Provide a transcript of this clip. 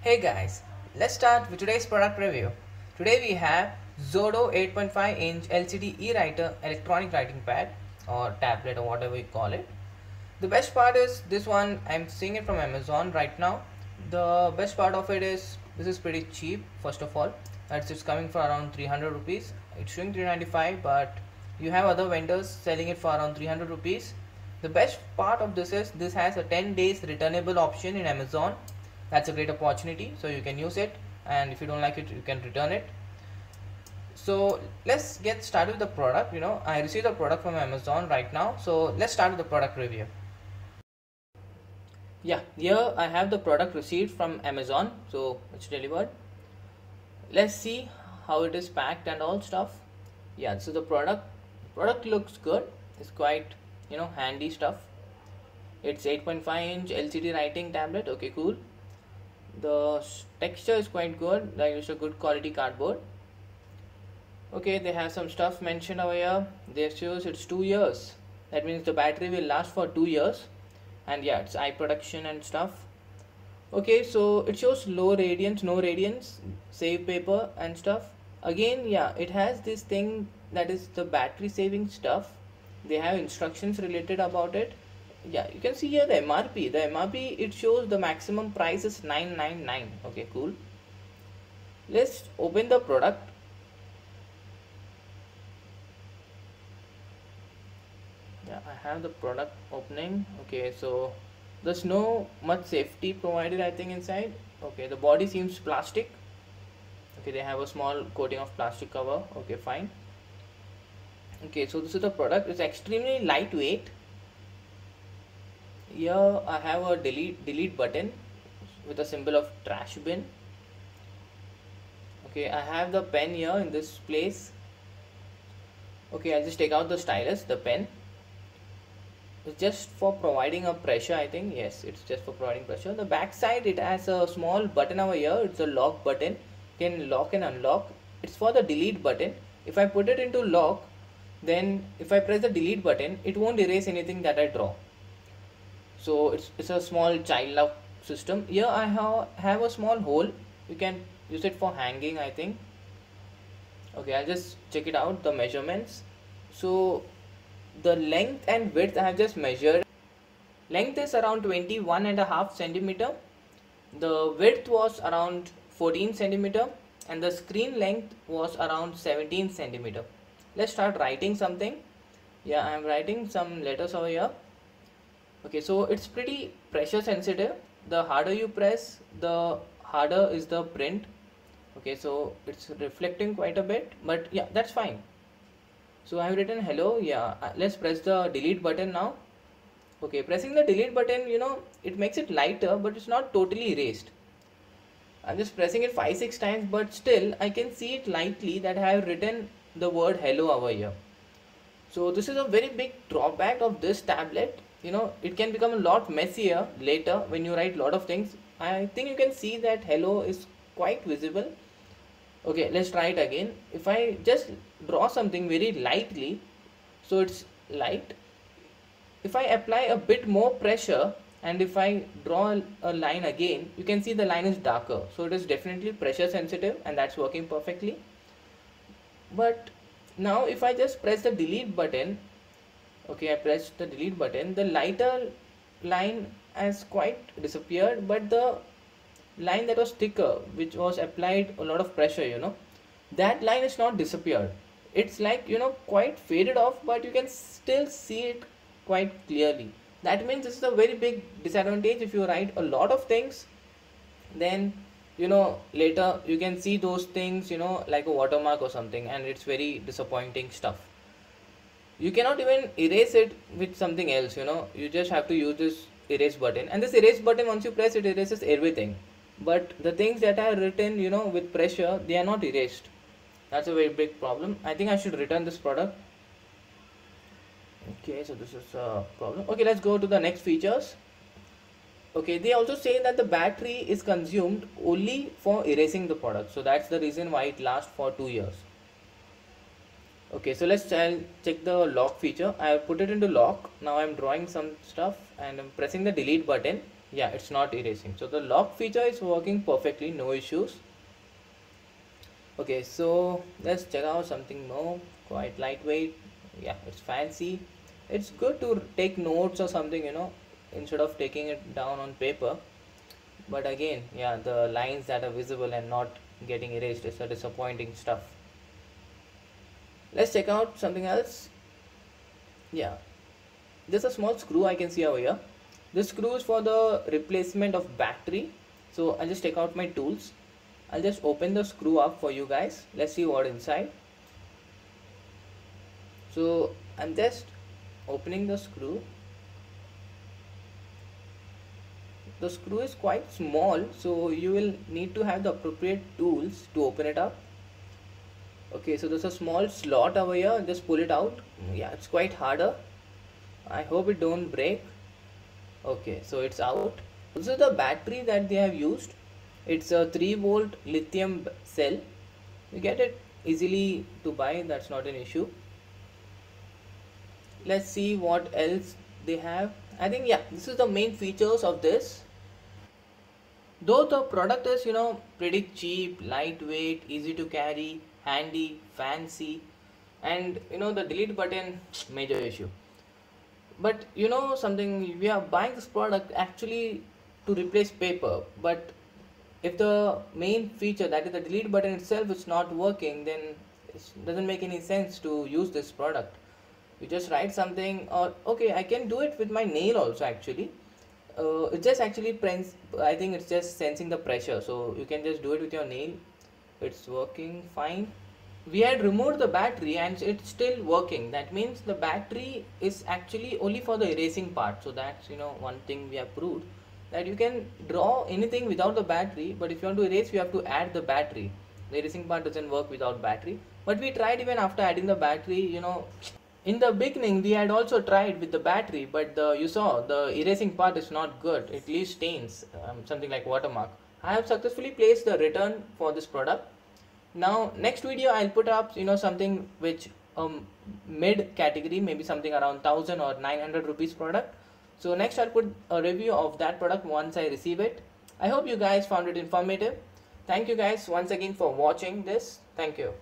Hey guys, let's start with today's product review. Today we have Zodo 8.5-inch LCD e-writer electronic writing pad or tablet or whatever you call it. The best part is this one. I'm seeing it from Amazon right now. The best part of it is this is pretty cheap. First of all, it's coming for around 300 rupees. It's showing 395, but you have other vendors selling it for around 300 rupees. The best part of this is this has a 10 days returnable option in Amazon. That's a great opportunity, so you can use it, and if you don't like it you can return it. So let's get started with the product. I received the product from Amazon right now, so let's start with the product review. Yeah, here I have the product received from Amazon, so it's delivered. Let's see how it is packed and all stuff. Yeah, so the product looks good. It's quite handy stuff. It's 8.5-inch LCD writing tablet. Okay, cool. The texture is quite good, like it's a good quality cardboard. Okay, they have some stuff mentioned over here. They shows it's 2 years. That means the battery will last for 2 years. And yeah, it's eye protection and stuff. Okay, so it shows low radiance, no radiance, save paper and stuff. Again, yeah, it has this thing that is the battery saving stuff. They have instructions related about it. Yeah, you can see here the MRP. The MRP, it shows the maximum price is 999. Okay, cool. Let's open the product. Yeah, I have the product opening. Okay, so there's no much safety provided, I think, inside. Okay, the body seems plastic. Okay, they have a small coating of plastic cover. Okay, fine. Okay, so this is the product. It's extremely lightweight. Here I have a delete button with a symbol of trash bin. Okay, I have the pen here in this place. Okay, I'll just take out the stylus, the pen. It's just for providing a pressure, I think. Yes, it's just for providing pressure. The back side, it has a small button over here. It's a lock button. You can lock and unlock. It's for the delete button. If I put it into lock, then if I press the delete button, it won't erase anything that I draw. So it's a small child lock system. Here I have a small hole. You can use it for hanging, I think. Okay, I'll just check it out, the measurements. So the length and width I have just measured. Length is around 21.5 centimeter. The width was around 14 centimeter, and the screen length was around 17 centimeter. Let's start writing something. Yeah, I am writing some letters over here. Okay, so it's pretty pressure sensitive. The harder you press, the harder is the print. Okay, so it's reflecting quite a bit, but yeah, that's fine. So I have written hello. Yeah, let's press the delete button now. Okay, pressing the delete button, it makes it lighter, but it's not totally erased. I'm just pressing it 5-6 times, but still I can see it lightly that I have written the word hello over here. So this is a very big drawback of this tablet. It can become a lot messier later when you write a lot of things. I think you can see that hello is quite visible. Okay, let's try it again. If I just draw something very lightly, so it's light. If I apply a bit more pressure and if I draw a line again, you can see the line is darker. So it is definitely pressure sensitive, and that's working perfectly. But now if I just press the delete button, okay, I pressed the delete button, the lighter line has quite disappeared, but the line that was thicker, which was applied a lot of pressure, that line is not disappeared. It's like, quite faded off, but you can still see it quite clearly. That means this is a very big disadvantage. If you write a lot of things, then later you can see those things, like a watermark or something, and it's very disappointing stuff. You cannot even erase it with something else. You just have to use this erase button, and this erase button, once you press it, erases everything. But the things that are written with pressure, they are not erased. That's a very big problem. I think I should return this product. Okay, so this is a problem. Okay, let's go to the next features. Okay, they also say that the battery is consumed only for erasing the product, so that's the reason why it lasts for 2 years. Okay, so let's check the lock feature. I have put it into lock. Now I'm drawing some stuff and I'm pressing the delete button. Yeah, it's not erasing. So the lock feature is working perfectly, no issues. Okay, so let's check out something more. Quite lightweight. Yeah, it's fancy. It's good to take notes or something, instead of taking it down on paper. But again, yeah, the lines that are visible and not getting erased is a disappointing stuff. Let's check out something else. Yeah, there's a small screw I can see over here. This screw is for the replacement of battery. So I'll just take out my tools. I'll just open the screw up for you guys. Let's see what inside. So I'm just opening the screw. The screw is quite small, so you will need to have the appropriate tools to open it up. Okay, so there's a small slot over here. Just pull it out. Yeah, it's quite harder. I hope it don't break. Okay, so it's out. This is the battery that they have used. It's a 3-volt lithium cell. You get it easily to buy, that's not an issue. Let's see what else they have. I think, yeah, this is the main features of this. Though the product is, pretty cheap, lightweight, easy to carry, handy, fancy, and the delete button, major issue. But something, we are buying this product actually to replace paper, but if the main feature, that is the delete button itself, is not working, then it doesn't make any sense to use this product. You just write something, or okay, I can do it with my nail also actually. It just actually I think it's just sensing the pressure, so you can just do it with your nail. It's working fine. We had removed the battery and it's still working. That means the battery is actually only for the erasing part. So that's one thing we have proved, that you can draw anything without the battery, but if you want to erase, you have to add the battery. The erasing part doesn't work without battery, but we tried even after adding the battery. In the beginning we had also tried with the battery, but you saw the erasing part is not good. It leaves stains, something like watermark. I have successfully placed the return for this product. Now next video I'll put up something which mid category, maybe something around 1000 or 900 rupees product. So next I'll put a review of that product once I receive it. I hope you guys found it informative. Thank you guys once again for watching this. Thank you.